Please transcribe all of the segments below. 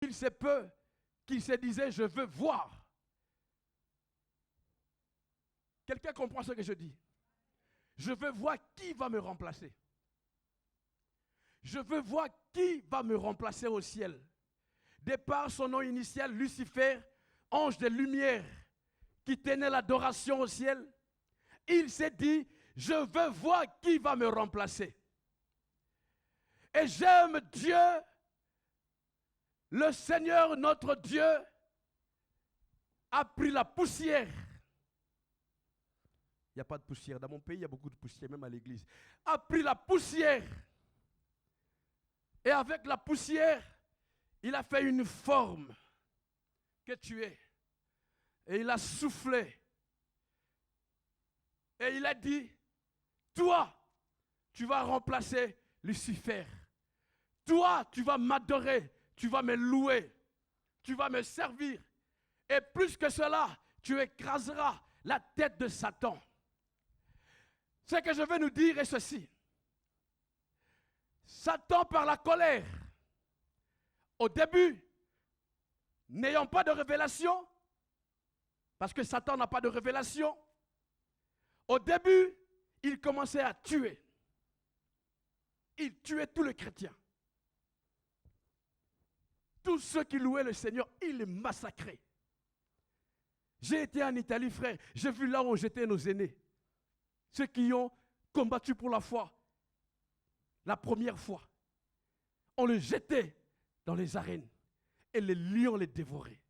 Il se peut qu'il se disait, je veux voir. Quelqu'un comprend ce que je dis? Je veux voir qui va me remplacer. Je veux voir qui va me remplacer au ciel. De par son nom initial, Lucifer, ange de lumière, qui tenait l'adoration au ciel, il s'est dit, je veux voir qui va me remplacer. Et j'aime Dieu, le Seigneur notre Dieu a pris la poussière. Il n'y a pas de poussière. Dans mon pays, il y a beaucoup de poussière, même à l'église. A pris la poussière. Et avec la poussière, il a fait une forme que tu es. Et il a soufflé. Et il a dit, toi, tu vas remplacer Lucifer. Toi, tu vas m'adorer, tu vas me louer, tu vas me servir. Et plus que cela, tu écraseras la tête de Satan. Ce que je veux nous dire est ceci. Satan par la colère, au début, n'ayant pas de révélation, parce que Satan n'a pas de révélation, au début, il commençait à tuer. Il tuait tous les chrétiens. Tous ceux qui louaient le Seigneur, il les massacrait. J'ai été en Italie, frère. J'ai vu là où j'étais nos aînés. Ceux qui ont combattu pour la foi. La première fois. On les jetait dans les arènes. Et les lions les dévoraient.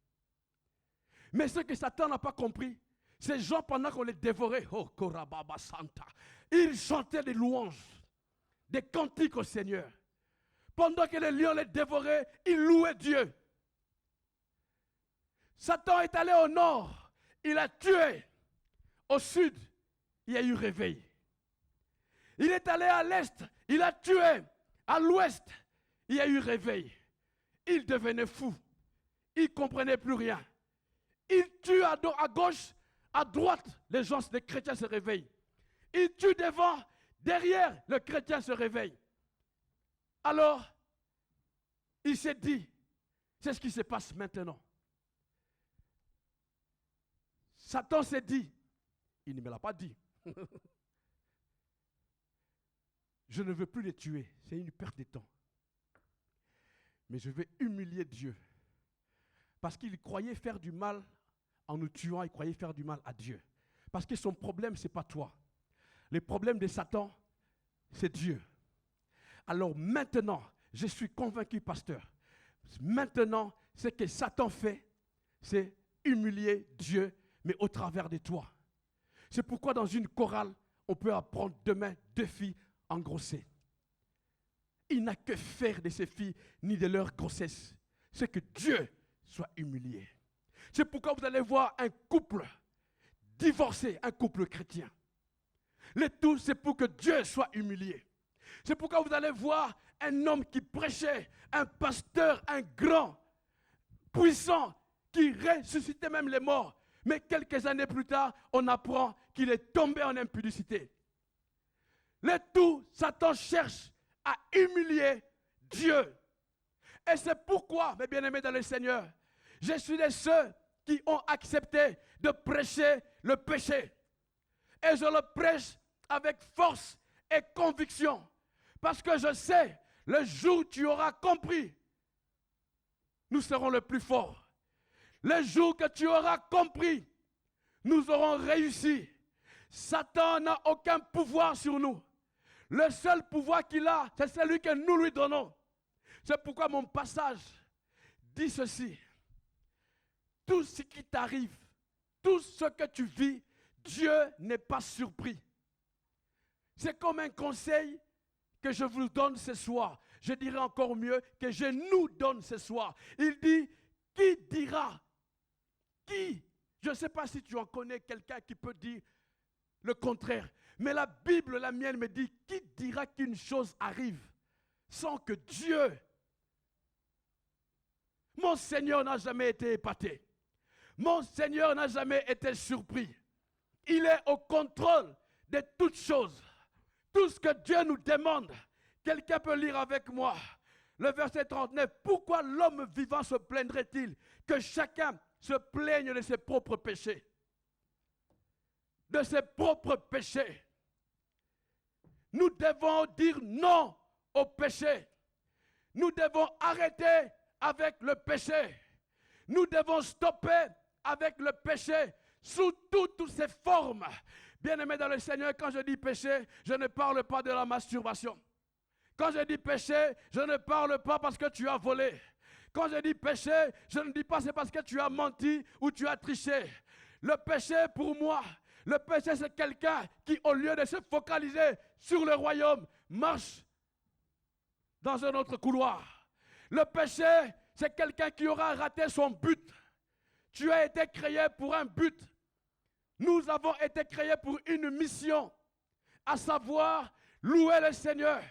Mais ce que Satan n'a pas compris, ces gens, pendant qu'on les dévorait, oh, Korababa Santa, ils chantaient des louanges, des cantiques au Seigneur. Pendant que les lions les dévoraient, ils louaient Dieu. Satan est allé au nord, il a tué. Au sud, il y a eu réveil. Il est allé à l'est, il a tué. À l'ouest, il y a eu réveil. Il devenait fou. Il ne comprenait plus rien. Il tue à gauche, à droite, les chrétiens se réveillent. Il tue devant, derrière, le chrétien se réveille. Alors, il s'est dit, c'est ce qui se passe maintenant. Satan s'est dit, il ne me l'a pas dit. Je ne veux plus les tuer, c'est une perte de temps. Mais je vais humilier Dieu. Parce qu'il croyait faire du mal en nous tuant, il croyait faire du mal à Dieu. Parce que son problème, ce n'est pas toi. Le problème de Satan, c'est Dieu. Alors maintenant, je suis convaincu, pasteur, maintenant, ce que Satan fait, c'est humilier Dieu, mais au travers de toi. C'est pourquoi dans une chorale, on peut apprendre demain 2 filles engrossées. Il n'a que faire de ces filles, ni de leur grossesse. C'est que Dieu soit humilié. C'est pourquoi vous allez voir un couple divorcé, un couple chrétien. Le tout, c'est pour que Dieu soit humilié. C'est pourquoi vous allez voir un homme qui prêchait, un pasteur, un grand, puissant, qui ressuscitait même les morts. Mais quelques années plus tard, on apprend qu'il est tombé en impudicité. Le tout, Satan cherche à humilier Dieu. Et c'est pourquoi, mes bien-aimés dans le Seigneur, je suis de ceux qui ont accepté de prêcher le péché. Et je le prêche avec force et conviction. Parce que je sais, le jour où tu auras compris, nous serons le plus forts. Le jour que tu auras compris, nous aurons réussi. Satan n'a aucun pouvoir sur nous. Le seul pouvoir qu'il a, c'est celui que nous lui donnons. C'est pourquoi mon passage dit ceci. Tout ce qui t'arrive, tout ce que tu vis, Dieu n'est pas surpris. C'est comme un conseil que je vous donne ce soir. Je dirais encore mieux que je nous donne ce soir. Il dit, qui dira? Qui? Je ne sais pas si tu en connais quelqu'un qui peut dire le contraire. Mais la Bible, la mienne, me dit, qui dira qu'une chose arrive sans que Dieu... Mon Seigneur n'a jamais été épaté. Mon Seigneur n'a jamais été surpris. Il est au contrôle de toutes choses. Tout ce que Dieu nous demande, quelqu'un peut lire avec moi. Le verset 39, pourquoi l'homme vivant se plaindrait-il? Que chacun se plaigne de ses propres péchés. De ses propres péchés. Nous devons dire non au péché. Nous devons arrêter avec le péché. Nous devons stopper avec le péché sous toutes ses formes. Bien-aimés dans le Seigneur, quand je dis péché, je ne parle pas de la masturbation. Quand je dis péché, je ne parle pas parce que tu as volé. Quand je dis péché, je ne dis pas c'est parce que tu as menti ou tu as triché. Le péché pour moi, le péché c'est quelqu'un qui au lieu de se focaliser sur le royaume, marche dans un autre couloir. Le péché c'est quelqu'un qui aura raté son but. Tu as été créé pour un but. Nous avons été créés pour une mission, à savoir louer le Seigneur,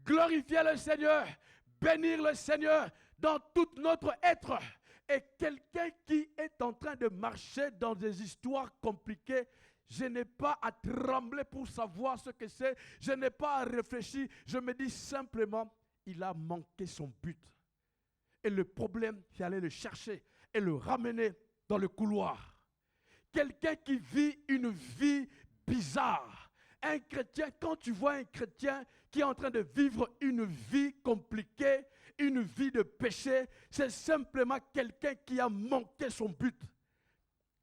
glorifier le Seigneur, bénir le Seigneur dans tout notre être. Et quelqu'un qui est en train de marcher dans des histoires compliquées, je n'ai pas à trembler pour savoir ce que c'est, je n'ai pas à réfléchir, je me dis simplement, il a manqué son but. Et le problème, c'est aller le chercher et le ramener dans le couloir. Quelqu'un qui vit une vie bizarre. Un chrétien, quand tu vois un chrétien qui est en train de vivre une vie compliquée, une vie de péché, c'est simplement quelqu'un qui a manqué son but.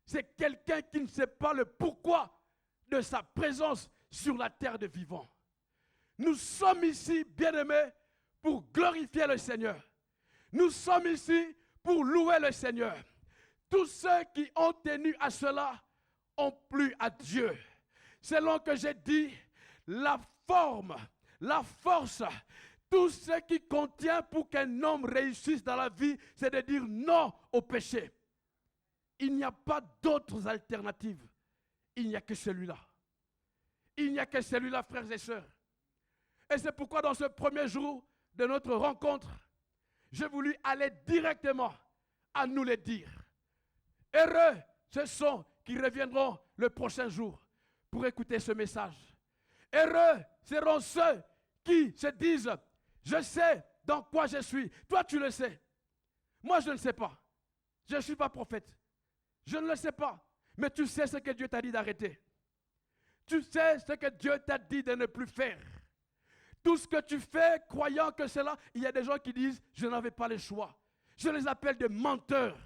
C'est quelqu'un qui ne sait pas le pourquoi de sa présence sur la terre des vivants. Nous sommes ici, bien-aimés, pour glorifier le Seigneur. Nous sommes ici pour louer le Seigneur. Tous ceux qui ont tenu à cela ont plu à Dieu. Selon que j'ai dit, la forme, la force, tout ce qui contient pour qu'un homme réussisse dans la vie, c'est de dire non au péché. Il n'y a pas d'autres alternatives. Il n'y a que celui-là. Il n'y a que celui-là, frères et sœurs. Et c'est pourquoi dans ce premier jour de notre rencontre, j'ai voulu aller directement à nous le dire. Heureux, ce sont qui reviendront le prochain jour pour écouter ce message. Heureux seront ceux qui se disent, je sais dans quoi je suis. Toi, tu le sais. Moi, je ne sais pas. Je ne suis pas prophète. Je ne le sais pas. Mais tu sais ce que Dieu t'a dit d'arrêter. Tu sais ce que Dieu t'a dit de ne plus faire. Tout ce que tu fais, croyant que c'est là, il y a des gens qui disent, je n'avais pas le choix. Je les appelle des menteurs.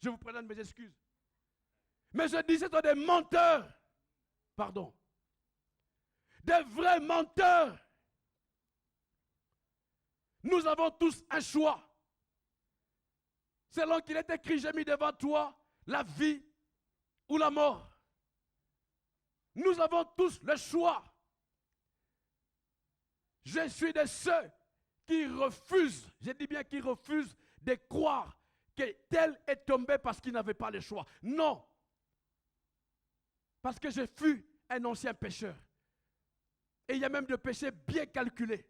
Je vous présente mes excuses. Mais je dis, ce sont des menteurs. Pardon. Des vrais menteurs. Nous avons tous un choix. Selon qu'il est écrit, j'ai mis devant toi la vie ou la mort. Nous avons tous le choix. Je suis de ceux qui refusent, je dis bien qui refusent de croire que tel est tombé parce qu'il n'avait pas le choix. Non. Parce que je fus un ancien pécheur. Et il y a même des péchés bien calculés.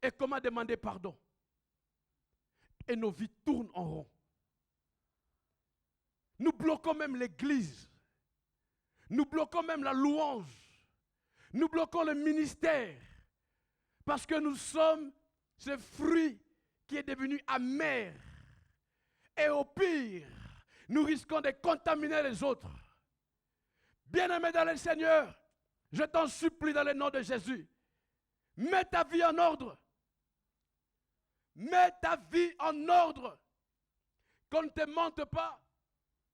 Et comment demander pardon? Et nos vies tournent en rond. Nous bloquons même l'église. Nous bloquons même la louange. Nous bloquons le ministère. Parce que nous sommes ce fruit qui est devenu amer. Et au pire, nous risquons de contaminer les autres. Bien-aimé dans le Seigneur, je t'en supplie dans le nom de Jésus, mets ta vie en ordre. Mets ta vie en ordre. Qu'on ne te mente pas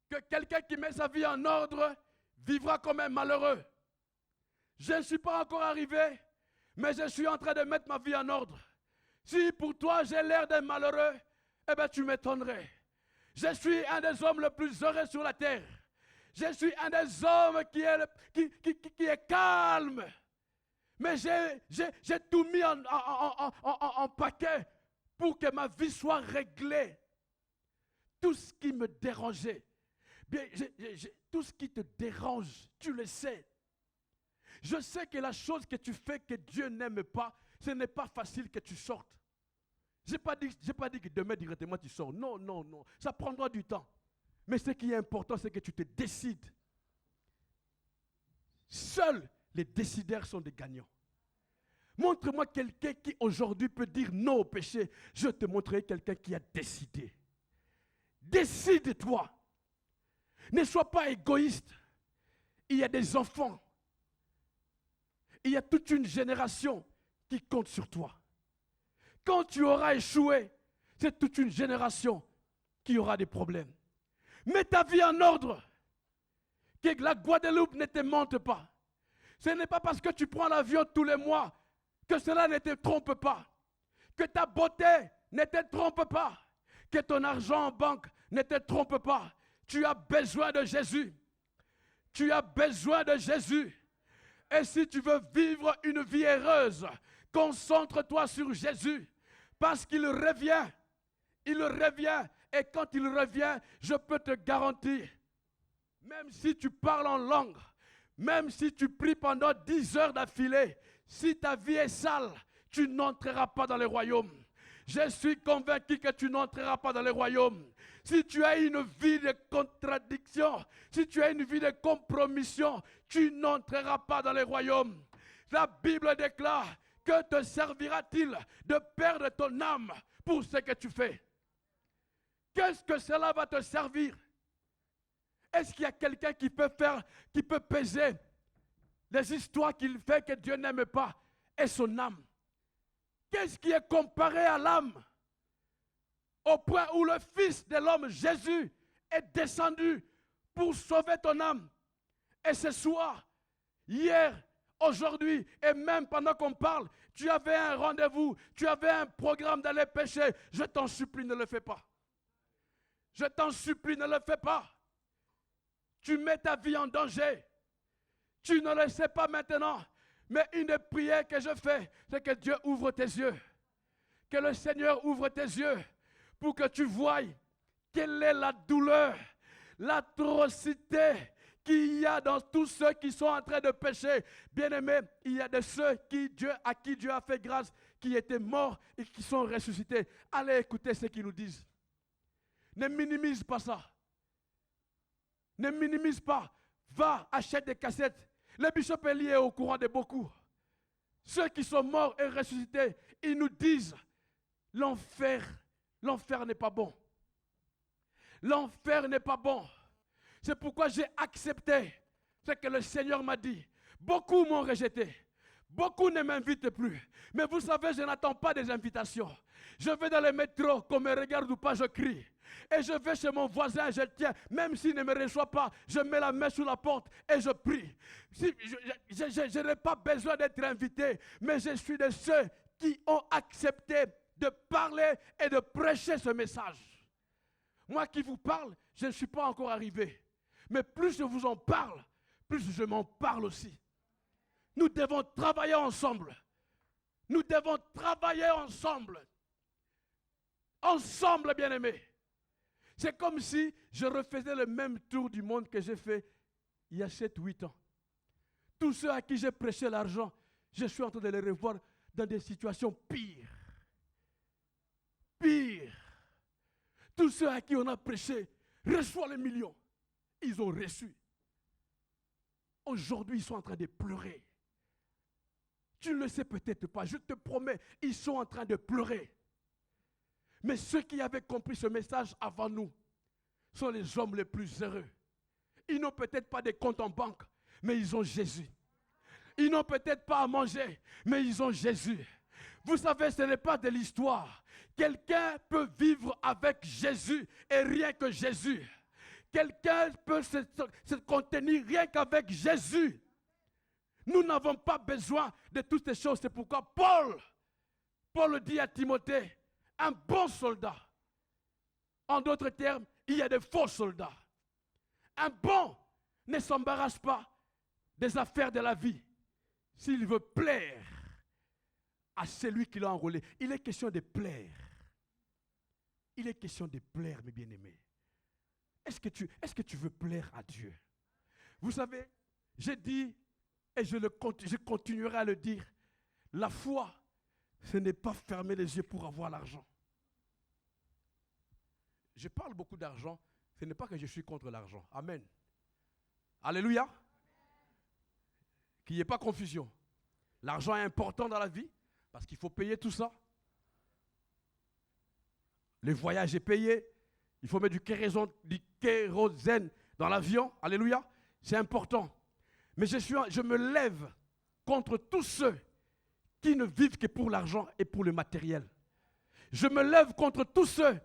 que quelqu'un qui met sa vie en ordre vivra comme un malheureux. Je ne suis pas encore arrivé, mais je suis en train de mettre ma vie en ordre. Si pour toi j'ai l'air d'un malheureux, eh bien tu m'étonnerais. Je suis un des hommes les plus heureux sur la terre. Je suis un des hommes qui est calme. Mais j'ai tout mis en paquet pour que ma vie soit réglée. Tout ce qui me dérangeait, bien, tout ce qui te dérange, tu le sais. Je sais que la chose que tu fais que Dieu n'aime pas, ce n'est pas facile que tu sortes. Je n'ai pas dit que demain directement tu sors. Non, non, non. Ça prendra du temps. Mais ce qui est important, c'est que tu te décides. Seuls les décideurs sont des gagnants. Montre-moi quelqu'un qui aujourd'hui peut dire non au péché. Je te montrerai quelqu'un qui a décidé. Décide-toi. Ne sois pas égoïste. Il y a des enfants. Il y a toute une génération qui compte sur toi. Quand tu auras échoué, c'est toute une génération qui aura des problèmes. Mets ta vie en ordre. Que la Guadeloupe ne te mente pas. Ce n'est pas parce que tu prends l'avion tous les mois que cela ne te trompe pas. Que ta beauté ne te trompe pas. Que ton argent en banque ne te trompe pas. Tu as besoin de Jésus. Tu as besoin de Jésus. Et si tu veux vivre une vie heureuse, concentre-toi sur Jésus. Parce qu'il revient. Il revient. Et quand il revient, je peux te garantir, même si tu parles en langue, même si tu pries pendant 10 heures d'affilée, si ta vie est sale, tu n'entreras pas dans le royaume. Je suis convaincu que tu n'entreras pas dans le royaume. Si tu as une vie de contradiction, si tu as une vie de compromission, tu n'entreras pas dans le royaume. La Bible déclare, que te servira-t-il de perdre ton âme pour ce que tu fais? Qu'est-ce que cela va te servir? Est-ce qu'il y a quelqu'un qui peut peser les histoires qu'il fait que Dieu n'aime pas et son âme? Qu'est-ce qui est comparé à l'âme? Au point où le Fils de l'homme, Jésus, est descendu pour sauver ton âme. Et ce soir, hier, aujourd'hui, et même pendant qu'on parle, tu avais un rendez-vous, tu avais un programme d'aller pécher. Je t'en supplie, ne le fais pas. Je t'en supplie, ne le fais pas. Tu mets ta vie en danger. Tu ne le sais pas maintenant. Mais une des prières que je fais, c'est que Dieu ouvre tes yeux. Que le Seigneur ouvre tes yeux pour que tu voies quelle est la douleur, l'atrocité qu'il y a dans tous ceux qui sont en train de pécher. Bien-aimés, il y a de ceux à qui Dieu a fait grâce, qui étaient morts et qui sont ressuscités. Allez écouter ce qu'ils nous disent. Ne minimise pas ça. Ne minimise pas. Va, achète des cassettes. Le bishop Eli est au courant de beaucoup. Ceux qui sont morts et ressuscités, ils nous disent, l'enfer n'est pas bon. L'enfer n'est pas bon. C'est pourquoi j'ai accepté ce que le Seigneur m'a dit. Beaucoup m'ont rejeté. Beaucoup ne m'invitent plus. Mais vous savez, je n'attends pas des invitations. Je vais dans le métro, qu'on me regarde ou pas, je crie. Et je vais chez mon voisin, je tiens. Même s'il ne me reçoit pas, je mets la main sous la porte et je prie. Je n'ai pas besoin d'être invité, mais je suis de ceux qui ont accepté de parler et de prêcher ce message. Moi qui vous parle, je ne suis pas encore arrivé. Mais plus je vous en parle, plus je m'en parle aussi. Nous devons travailler ensemble. Nous devons travailler ensemble. Ensemble, bien-aimés. C'est comme si je refaisais le même tour du monde que j'ai fait il y a 7-8 ans. Tous ceux à qui j'ai prêché l'argent, je suis en train de les revoir dans des situations pires. Pires. Tous ceux à qui on a prêché reçoivent les millions. Ils ont reçu. Aujourd'hui, ils sont en train de pleurer. Tu ne le sais peut-être pas, je te promets, ils sont en train de pleurer. Mais ceux qui avaient compris ce message avant nous sont les hommes les plus heureux. Ils n'ont peut-être pas de compte en banque, mais ils ont Jésus. Ils n'ont peut-être pas à manger, mais ils ont Jésus. Vous savez, ce n'est pas de l'histoire. Quelqu'un peut vivre avec Jésus et rien que Jésus. Quelqu'un peut se contenir rien qu'avec Jésus. Nous n'avons pas besoin de toutes ces choses. C'est pourquoi Paul dit à Timothée, un bon soldat. En d'autres termes, il y a des faux soldats. Un bon ne s'embarrasse pas des affaires de la vie. S'il veut plaire à celui qui l'a enrôlé, il est question de plaire. Il est question de plaire, mes bien-aimés. Est-ce que tu veux plaire à Dieu? Vous savez, j'ai dit, et je continuerai à le dire, la foi, ce n'est pas fermer les yeux pour avoir l'argent. Je parle beaucoup d'argent, ce n'est pas que je suis contre l'argent. Amen. Alléluia. Qu'il n'y ait pas confusion. L'argent est important dans la vie parce qu'il faut payer tout ça. Le voyage est payé. Il faut mettre du kérosène dans l'avion. Alléluia. C'est important. Mais je me lève contre tous ceux qui ne vivent que pour l'argent et pour le matériel. Je me lève contre tous ceux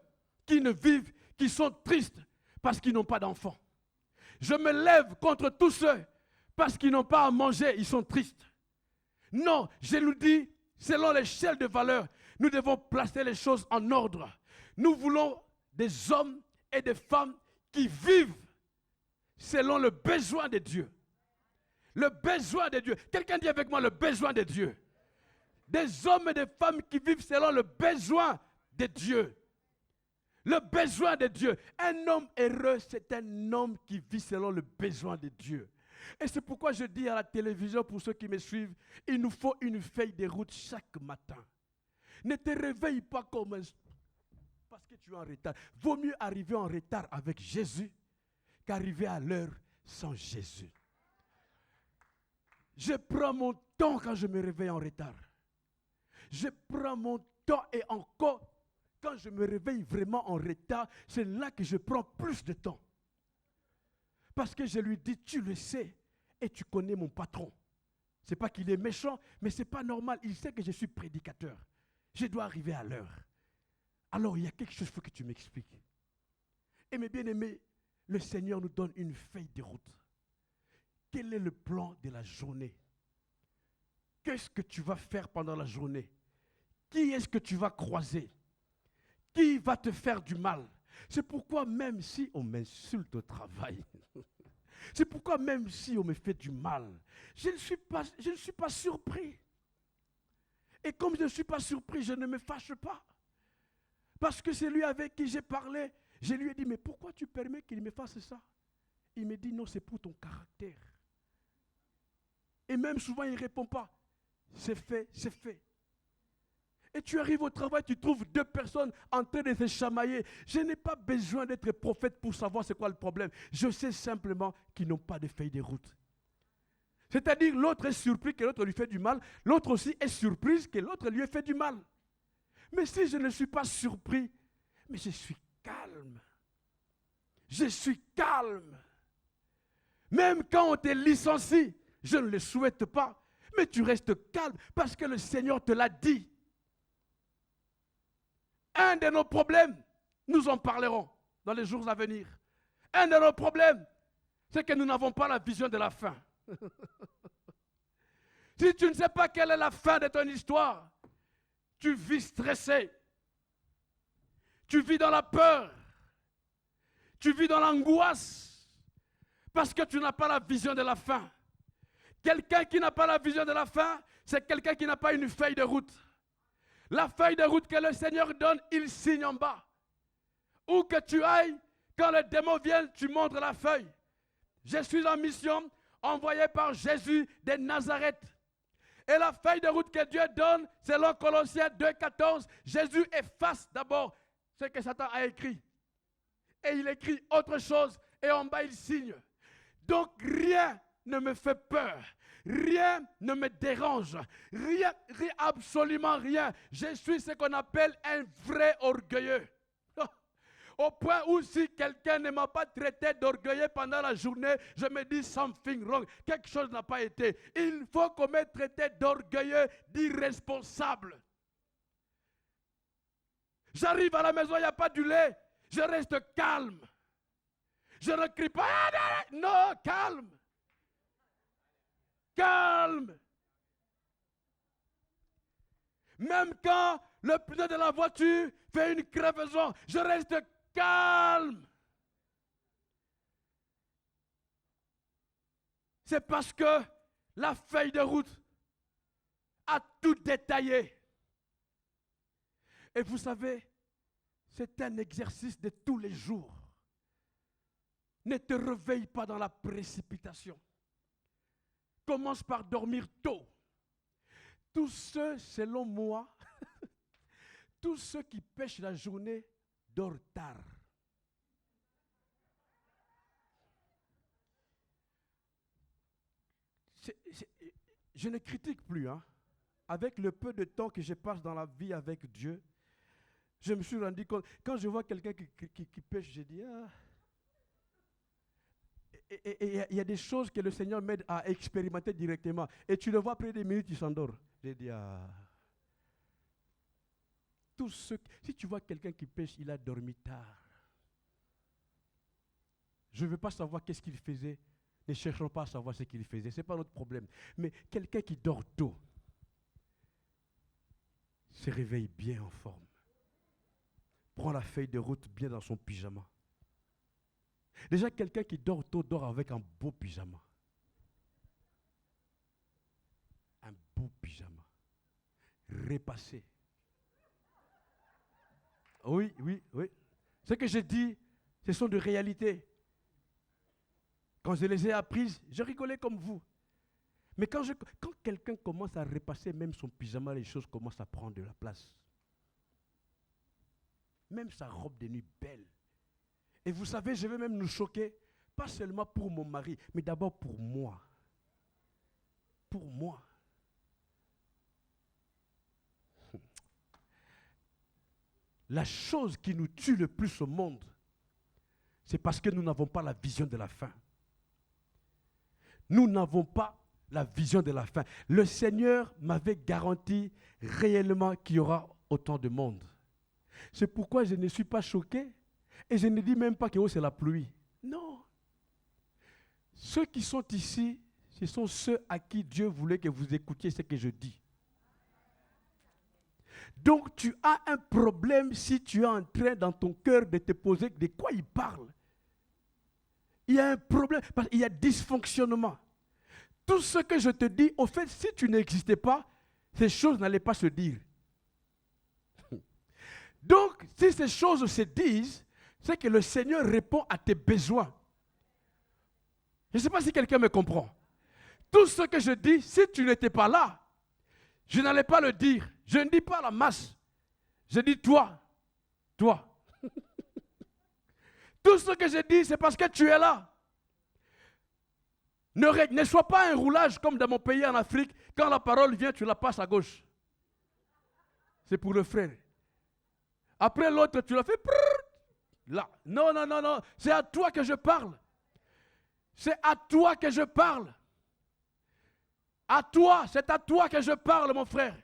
qui ne vivent, qui sont tristes parce qu'ils n'ont pas d'enfants. Je me lève contre tous ceux parce qu'ils n'ont pas à manger, ils sont tristes. Non, je nous dis, selon l'échelle de valeur, nous devons placer les choses en ordre. Nous voulons des hommes et des femmes qui vivent selon le besoin de Dieu. Le besoin de Dieu. Quelqu'un dit avec moi le besoin de Dieu. Des hommes et des femmes qui vivent selon le besoin de Dieu. Le besoin de Dieu. Un homme heureux, c'est un homme qui vit selon le besoin de Dieu. Et c'est pourquoi je dis à la télévision, pour ceux qui me suivent, il nous faut une feuille de route chaque matin. Ne te réveille pas comme un... parce que tu es en retard. Vaut mieux arriver en retard avec Jésus qu'arriver à l'heure sans Jésus. Je prends mon temps quand je me réveille en retard. Je prends mon temps et encore, quand je me réveille vraiment en retard, c'est là que je prends plus de temps. Parce que je lui dis, tu le sais et tu connais mon patron. Ce n'est pas qu'il est méchant, mais ce n'est pas normal. Il sait que je suis prédicateur. Je dois arriver à l'heure. Alors il y a quelque chose, il faut que tu m'expliques. Et mes bien-aimés, le Seigneur nous donne une feuille de route. Quel est le plan de la journée? Qu'est-ce que tu vas faire pendant la journée? Qui est-ce que tu vas croiser? Qui va te faire du mal? C'est pourquoi même si on m'insulte au travail, c'est pourquoi même si on me fait du mal, je ne suis pas surpris. Et comme je ne suis pas surpris, je ne me fâche pas. Parce que c'est lui avec qui j'ai parlé. Je lui ai dit, mais pourquoi tu permets qu'il me fasse ça? Il me dit, non, c'est pour ton caractère. Et même souvent, il ne répond pas. C'est fait, c'est fait. Et tu arrives au travail, tu trouves deux personnes en train de se chamailler. Je n'ai pas besoin d'être prophète pour savoir c'est quoi le problème. Je sais simplement qu'ils n'ont pas de feuille de route. C'est-à-dire l'autre est surpris que l'autre lui fait du mal. L'autre aussi est surprise que l'autre lui ait fait du mal. Mais si je ne suis pas surpris, mais je suis calme. Je suis calme. Même quand on te licencie, je ne le souhaite pas, mais tu restes calme parce que le Seigneur te l'a dit. Un de nos problèmes, nous en parlerons dans les jours à venir. Un de nos problèmes, c'est que nous n'avons pas la vision de la fin. Si tu ne sais pas quelle est la fin de ton histoire, tu vis stressé. Tu vis dans la peur. Tu vis dans l'angoisse. Parce que tu n'as pas la vision de la fin. Quelqu'un qui n'a pas la vision de la fin, c'est quelqu'un qui n'a pas une feuille de route. La feuille de route que le Seigneur donne, il signe en bas. Où que tu ailles, quand les démons viennent, tu montres la feuille. Je suis en mission, envoyé par Jésus de Nazareth. Et la feuille de route que Dieu donne, selon Colossiens 2,14, Jésus efface d'abord ce que Satan a écrit. Et il écrit autre chose, et en bas il signe. Donc rien ne me fait peur. Rien ne me dérange. Rien, absolument rien. Je suis ce qu'on appelle un vrai orgueilleux. Au point où si quelqu'un ne m'a pas traité d'orgueilleux pendant la journée, je me dis something wrong. Quelque chose n'a pas été. Il faut qu'on m'ait traité d'orgueilleux, d'irresponsable. J'arrive à la maison, il n'y a pas du lait. Je reste calme. Je ne crie pas. Non, calme. Calme. Même quand le pneu de la voiture fait une crevaison, je reste calme. C'est parce que la feuille de route a tout détaillé. Et vous savez, c'est un exercice de tous les jours. Ne te réveille pas dans la précipitation. Commence par dormir tôt. Tous ceux, selon moi, tous ceux qui pêchent la journée dorment tard. je ne critique plus. Hein. Avec le peu de temps que je passe dans la vie avec Dieu, je me suis rendu compte, quand je vois quelqu'un qui pêche, je dis, ah. Et il y a des choses que le Seigneur m'aide à expérimenter directement. Et tu le vois après des minutes, il s'endort. Je dis, ah. Si tu vois quelqu'un qui pêche, il a dormi tard. Je ne veux pas savoir qu'est-ce qu'il faisait. Ne cherchons pas à savoir ce qu'il faisait. Ce n'est pas notre problème. Mais quelqu'un qui dort tôt se réveille bien en forme. Prend la feuille de route bien dans son pyjama. Déjà, quelqu'un qui dort tôt dort avec un beau pyjama. Un beau pyjama. Repassé. Oui, oui, oui. Ce que je dis, ce sont des réalités. Quand je les ai apprises, je rigolais comme vous. Mais quand quelqu'un commence à repasser même son pyjama, les choses commencent à prendre de la place. Même sa robe de nuit belle. Et vous savez, je vais même nous choquer, pas seulement pour mon mari, mais d'abord pour moi. Pour moi. La chose qui nous tue le plus au monde, c'est parce que nous n'avons pas la vision de la fin. Nous n'avons pas la vision de la fin. Le Seigneur m'avait garanti réellement qu'il y aura autant de monde. C'est pourquoi je ne suis pas choqué et je ne dis même pas que oh, c'est la pluie. Non. Ceux qui sont ici, ce sont ceux à qui Dieu voulait que vous écoutiez ce que je dis. Donc tu as un problème si tu es en train dans ton cœur de te poser de quoi il parle. Il y a un problème, parce qu'il y a dysfonctionnement. Tout ce que je te dis, au fait, si tu n'existais pas, ces choses n'allaient pas se dire. Donc, si ces choses se disent, c'est que le Seigneur répond à tes besoins. Je ne sais pas si quelqu'un me comprend. Tout ce que je dis, si tu n'étais pas là, je n'allais pas le dire. Je ne dis pas la masse. Je dis toi. Toi. Tout ce que je dis, c'est parce que tu es là. Ne sois pas un roulage comme dans mon pays en Afrique. Quand la parole vient, tu la passes à gauche. C'est pour le frère. Après l'autre, tu la fais. Là. Non, non, non, non. C'est à toi que je parle. C'est à toi que je parle. À toi, c'est à toi que je parle, mon frère.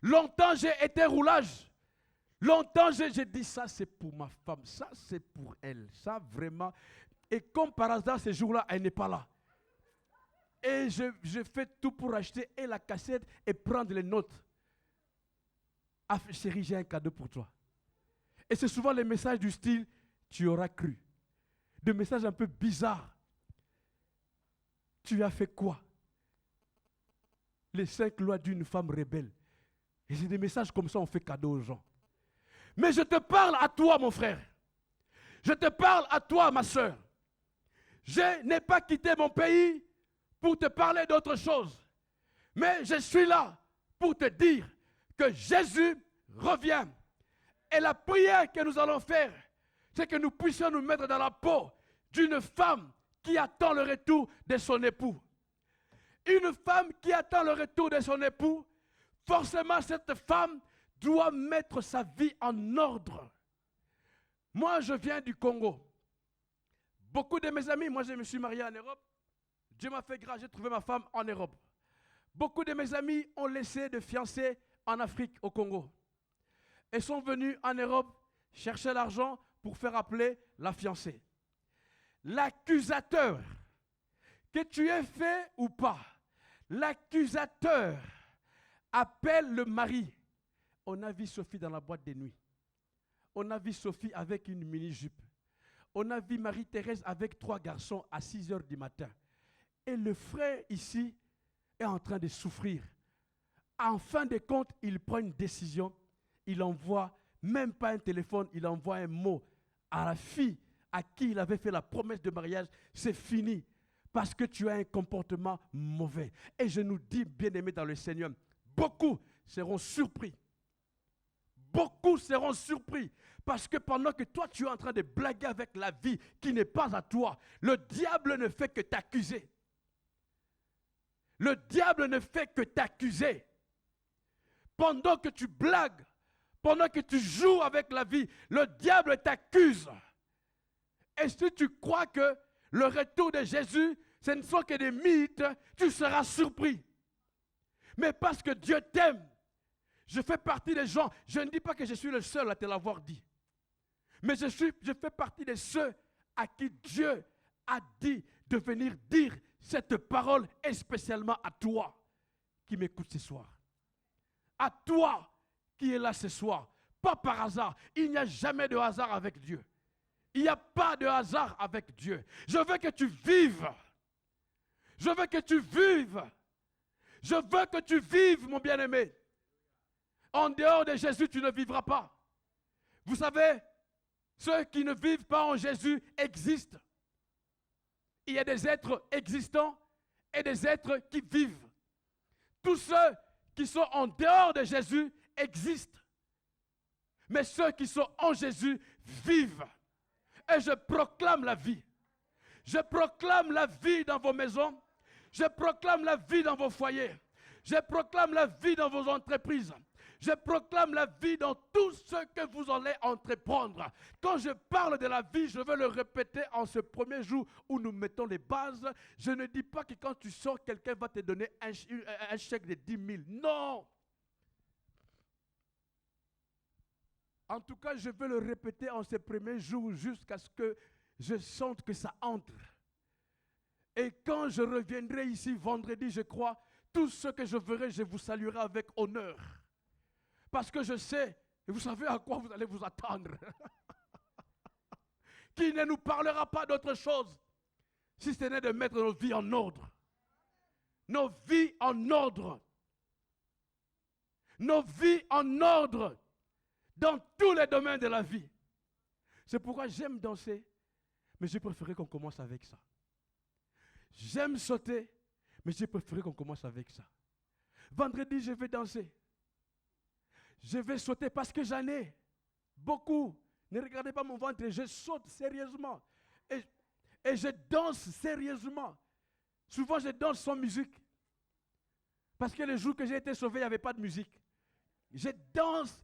Longtemps, j'ai été roulage. Longtemps, j'ai dit, ça, c'est pour ma femme. Ça, c'est pour elle. Ça, vraiment. Et comme par hasard, ces jours-là, elle n'est pas là. Et je fais tout pour acheter et la cassette et prendre les notes. Ah, chérie, j'ai un cadeau pour toi. Et c'est souvent les messages du style, tu auras cru. Des messages un peu bizarres. Tu as fait quoi? Les 5 lois d'une femme rebelle. Et c'est des messages comme ça, on fait cadeau aux gens. Mais je te parle à toi, mon frère. Je te parle à toi, ma soeur. Je n'ai pas quitté mon pays pour te parler d'autre chose. Mais je suis là pour te dire que Jésus revient. Et la prière que nous allons faire, c'est que nous puissions nous mettre dans la peau d'une femme qui attend le retour de son époux. Une femme qui attend le retour de son époux, forcément cette femme doit mettre sa vie en ordre. Moi, je viens du Congo. Beaucoup de mes amis, moi je me suis marié en Europe. Dieu m'a fait grâce, j'ai trouvé ma femme en Europe. Beaucoup de mes amis ont laissé de fiancés en Afrique, au Congo. Et sont venus en Europe chercher l'argent pour faire appeler la fiancée. L'accusateur, que tu aies fait ou pas, l'accusateur appelle le mari. On a vu Sophie dans la boîte de nuit. On a vu Sophie avec une mini-jupe. On a vu Marie-Thérèse avec 3 garçons à 6 heures du matin. Et le frère ici est en train de souffrir. En fin de compte, il prend une décision. Il envoie même pas un téléphone, il envoie un mot à la fille à qui il avait fait la promesse de mariage. C'est fini parce que tu as un comportement mauvais. Et je nous dis, bien-aimés dans le Seigneur, beaucoup seront surpris. Beaucoup seront surpris parce que pendant que toi tu es en train de blaguer avec la vie qui n'est pas à toi, le diable ne fait que t'accuser. Le diable ne fait que t'accuser. Pendant que tu blagues, pendant que tu joues avec la vie, le diable t'accuse. Et si tu crois que le retour de Jésus, ce ne sont que des mythes, tu seras surpris. Mais parce que Dieu t'aime, je fais partie des gens, je ne dis pas que je suis le seul à te l'avoir dit, mais je fais partie de ceux à qui Dieu a dit de venir dire cette parole, et spécialement à toi qui m'écoutes ce soir. À toi qui est là ce soir, pas par hasard. Il n'y a jamais de hasard avec Dieu. Il n'y a pas de hasard avec Dieu. Je veux que tu vives. Je veux que tu vives. Je veux que tu vives, mon bien-aimé. En dehors de Jésus, tu ne vivras pas. Vous savez, ceux qui ne vivent pas en Jésus existent. Il y a des êtres existants et des êtres qui vivent. Tous ceux qui sont en dehors de Jésus existent. Mais ceux qui sont en Jésus vivent. Et je proclame la vie. Je proclame la vie dans vos maisons. Je proclame la vie dans vos foyers. Je proclame la vie dans vos entreprises. Je proclame la vie dans tout ce que vous allez entreprendre. Quand je parle de la vie, je veux le répéter en ce premier jour où nous mettons les bases. Je ne dis pas que quand tu sors, quelqu'un va te donner un chèque de 10 000. Non! En tout cas, je veux le répéter en ce premier jour jusqu'à ce que je sente que ça entre. Et quand je reviendrai ici vendredi, je crois, tout ce que je verrai, je vous saluerai avec honneur. Parce que je sais, et vous savez à quoi vous allez vous attendre. Qui ne nous parlera pas d'autre chose, si ce n'est de mettre nos vies en ordre. Nos vies en ordre. Nos vies en ordre. Dans tous les domaines de la vie. C'est pourquoi j'aime danser, mais j'ai préféré qu'on commence avec ça. J'aime sauter, mais j'ai préféré qu'on commence avec ça. Vendredi, je vais danser. Je vais sauter parce que j'en ai beaucoup. Ne regardez pas mon ventre, je saute sérieusement. Et je danse sérieusement. Souvent, je danse sans musique. Parce que le jour que j'ai été sauvé, il n'y avait pas de musique. Je danse,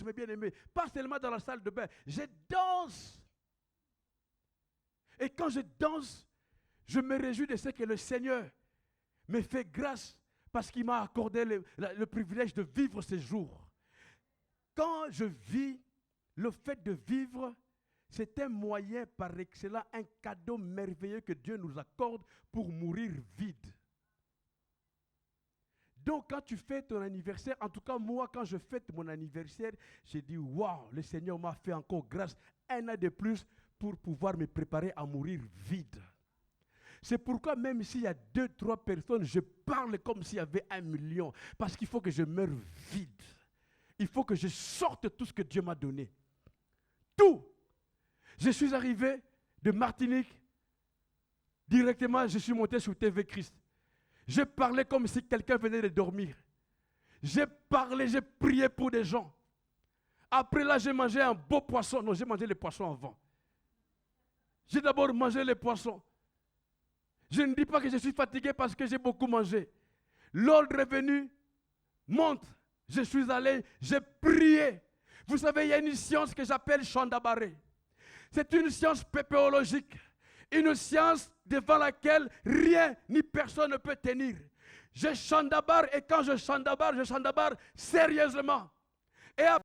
mes bien-aimés. Pas seulement dans la salle de bain. Je danse. Et quand je danse, je me réjouis de ce que le Seigneur me fait grâce parce qu'il m'a accordé le privilège de vivre ces jours. Quand je vis, le fait de vivre, c'est un moyen par excellence, un cadeau merveilleux que Dieu nous accorde pour mourir vide. Donc, quand tu fêtes ton anniversaire, en tout cas, moi, quand je fête mon anniversaire, j'ai dit, waouh, le Seigneur m'a fait encore grâce, un an de plus, pour pouvoir me préparer à mourir vide. C'est pourquoi, même s'il y a 2, 3 personnes, je parle comme s'il y avait 1 million, parce qu'il faut que je meure vide. Il faut que je sorte tout ce que Dieu m'a donné. Tout. Je suis arrivé de Martinique, directement, je suis monté sur TV Christ. Je parlais comme si quelqu'un venait de dormir. J'ai parlé, j'ai prié pour des gens. Après là, j'ai mangé un beau poisson. Non, j'ai mangé les poissons avant. J'ai d'abord mangé les poissons. Je ne dis pas que je suis fatigué parce que j'ai beaucoup mangé. L'ordre est venu, monte. Je suis allé, j'ai prié. Vous savez, il y a une science que j'appelle Chandabaré. C'est une science pépéologique. Une science devant laquelle rien ni personne ne peut tenir. Je chandabar et quand je chandabar sérieusement. Et après